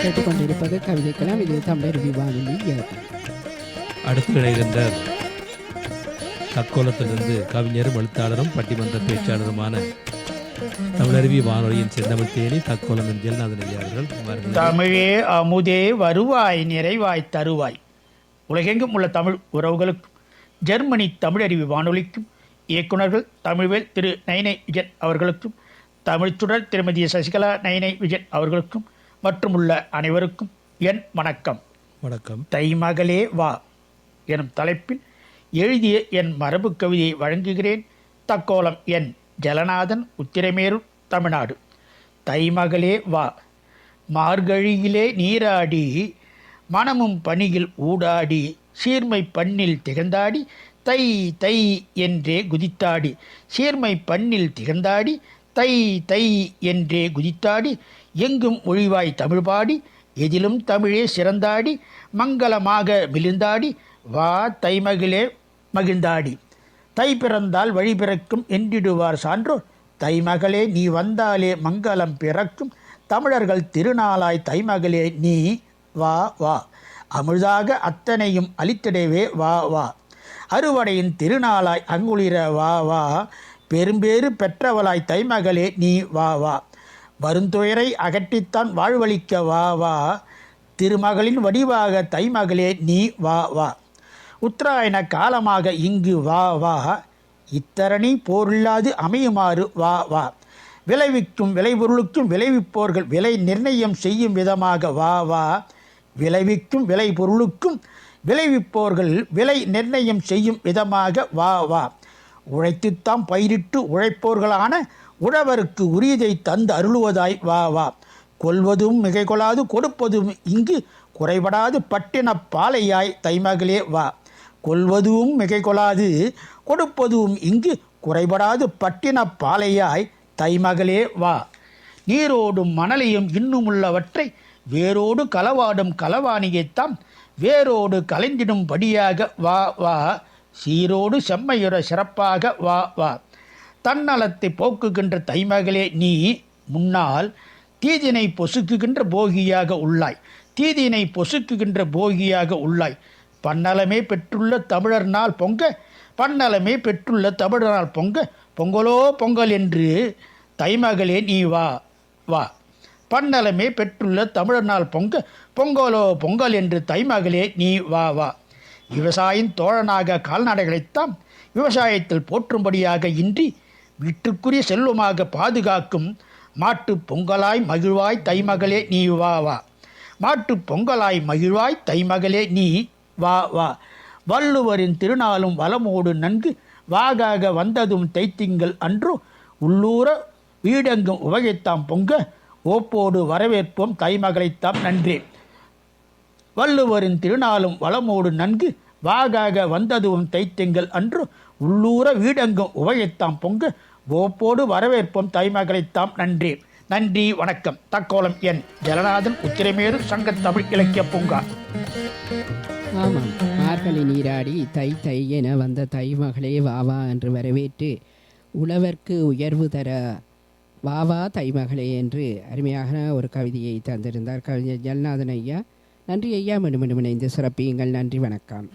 கேட்டுக்கொண்டிருப்பது கவிதைக்கலாம். இது தமிழருவி வானொலி. அடுத்து இணைகின்ற தக்கோலத்திலிருந்து கவிஞரும் எழுத்தாளரும் பட்டிமன்ற பேச்சாளருமான தமிழருவி வானொலியின் செந்தமிழ் தேனி தக்கோலம் ஜெயநாதன் ஐயா அவர்கள். தமிழே அமுதே வருவாய் நிறைவாய் தருவாய். உலகெங்கும் உள்ள தமிழ் உறவுகளுக்கும் ஜெர்மனி தமிழருவி வானொலிக்கும் இயக்குநர்கள் தமிழ்வேல் திரு நைனை விஜயன் அவர்களுக்கும் தமிழ்ச்சுடர் திருமதி சசிகலா நைனை விஜயன் அவர்களுக்கும் மற்றும் உள்ள அனைவருக்கும் என் வணக்கம். வணக்கம். தைமகளே வா எனும் தலைப்பில் எழுதிய என் மரபு கவிதையை வழங்குகிறேன். தக்கோலம் என் ஜலநாதன், உத்திரமேரூர், தமிழ்நாடு. தைமகளே வா, மார்கழியிலே நீராடி மனமும் பணியில் ஊடாடி சீர்மை பண்ணில் திகழ்ந்தாடி தை தை என்றே குதித்தாடி சீர்மை பண்ணில் திகழ்ந்தாடி தை தை என்றே குதித்தாடி எங்கும் ஒழிவாய் தமிழ் பாடி எதிலும் தமிழே சிறந்தாடி மங்களமாக விழுந்தாடி வா தைமகளே மகிழ்ந்தாடி. தை பிறந்தால் வழி பிறக்கும் என்றிடுவார் சான்றோர். தைமகளே நீ வந்தாலே மங்களம் பிறக்கும் தமிழர்கள் திருநாளாய் தைமகளே நீ வா வா. அமுதாக அத்தனையும் அளித்திடவே வா வா. அறுவடையின் திருநாளாய் அங்குளிர வா வா. பெரும்பேறு பெற்றவளாய் தைமகளே நீ வா வா. வருந்துயரை அகற்றித்தான் வாழ்வளிக்க வா வா. திருமகளின் வடிவாக தைமகளே நீ வா வா. உத்தராயண காலமாக இங்கு வா வா. இத்தரணி போரில்லாது அமையுமாறு வா வா. விளைவிக்கும் விளைபொருளுக்கும் விளைவிப்போர்கள் விலை நிர்ணயம் செய்யும் விதமாக வா வா. விளைவிக்கும் விளைபொருளுக்கும் விளைவிப்போர்கள் விலை நிர்ணயம் செய்யும் விதமாக வா வா. உழைத்துத்தாம் பயிரிட்டு உழைப்போர்களான உழவருக்கு உரியதை தந்து அருளுவதாய் வா வா. கொள்வதும் மிகை கொள்ளாது கொடுப்பதும் இங்கு குறைபடாது பட்டின பாலையாய் தைமகளே வா. கொள்வதும் மிகை கொள்ளாது கொடுப்பதும் இங்கு குறைபடாது பட்டின பாலையாய் தைமகளே வா. நீரோடும் மணலையும் இன்னுமுள்ளவற்றை வேரோடு களவாடும் களவாணியைத்தாம் வேரோடு கலைந்திடும் படியாக வா வா. சீரோடு செம்மையுற சிறப்பாக வா வா. தன்னலத்தை போக்குகின்ற தைமகளே நீ முன்னால் தீதினை பொசுக்குகின்ற போகியாக உள்ளாய். தீதினை பொசுக்குகின்ற போகியாக உள்ளாய். பன்னலமே பெற்றுள்ள தமிழர் நாள் பொங்க பன்னலமே பெற்றுள்ள தமிழர் நாள் பொங்க பொங்கலோ பொங்கல் என்று தைமகளே நீ வா வா. பன்னலமே பெற்றுள்ள தமிழர் நாள் பொங்க பொங்கலோ பொங்கல் என்று தைமகளே நீ வா வா. விவசாயின் தோழனாக கால்நடைகளைத்தாம் விவசாயத்தில் போற்றும்படியாக இன்றி வீட்டுக்குரிய செல்வமாக பாதுகாக்கும் மாட்டு பொங்கலாய் மகிழ்வாய் தைமகளே நீ வா வா. மாட்டு பொங்கலாய் மகிழ்வாய் தைமகளே நீ வா வா. வள்ளுவரின் திருநாளும் வளமோடு நன்கு வாகாக வந்ததும் தைத்திங்கள் அன்று உள்ளூர வீடெங்கும் உவகைத்தாம் பொங்க ஓப்போடு வரவேற்போம் தைமகளைத்தாம் நன்றே. வள்ளுவரின் திருநாளும் வளமோடு நன்கு வாகாக வந்ததும் தைத்திங்கள் அன்று உள்ளூர வீடெங்கும் உவகைத்தாம் பொங்க ஓப்போடு வரவேற்போம் தைமகளைத்தாம் நன்றே. நன்றி, வணக்கம். தக்கோலம் என் ஜலநாதன், உத்திரமேறு சங்கத்தமிழ் இலக்கிய பூங்கா. ஆமாம், மார்கழி நீராடி தை தை என வந்த தைமகளே வாவா என்று வரவேற்று உழவர்க்கு உயர்வு தர வாவா தைமகளே என்று அருமையாக ஒரு கவிதையை தந்திருந்தார் கவிஞர் ஜெயநாதன் ஐயா. நன்றி ஐயா. மீண்டும் இணைந்து சிறப்பியுங்கள். நன்றி, வணக்கம்.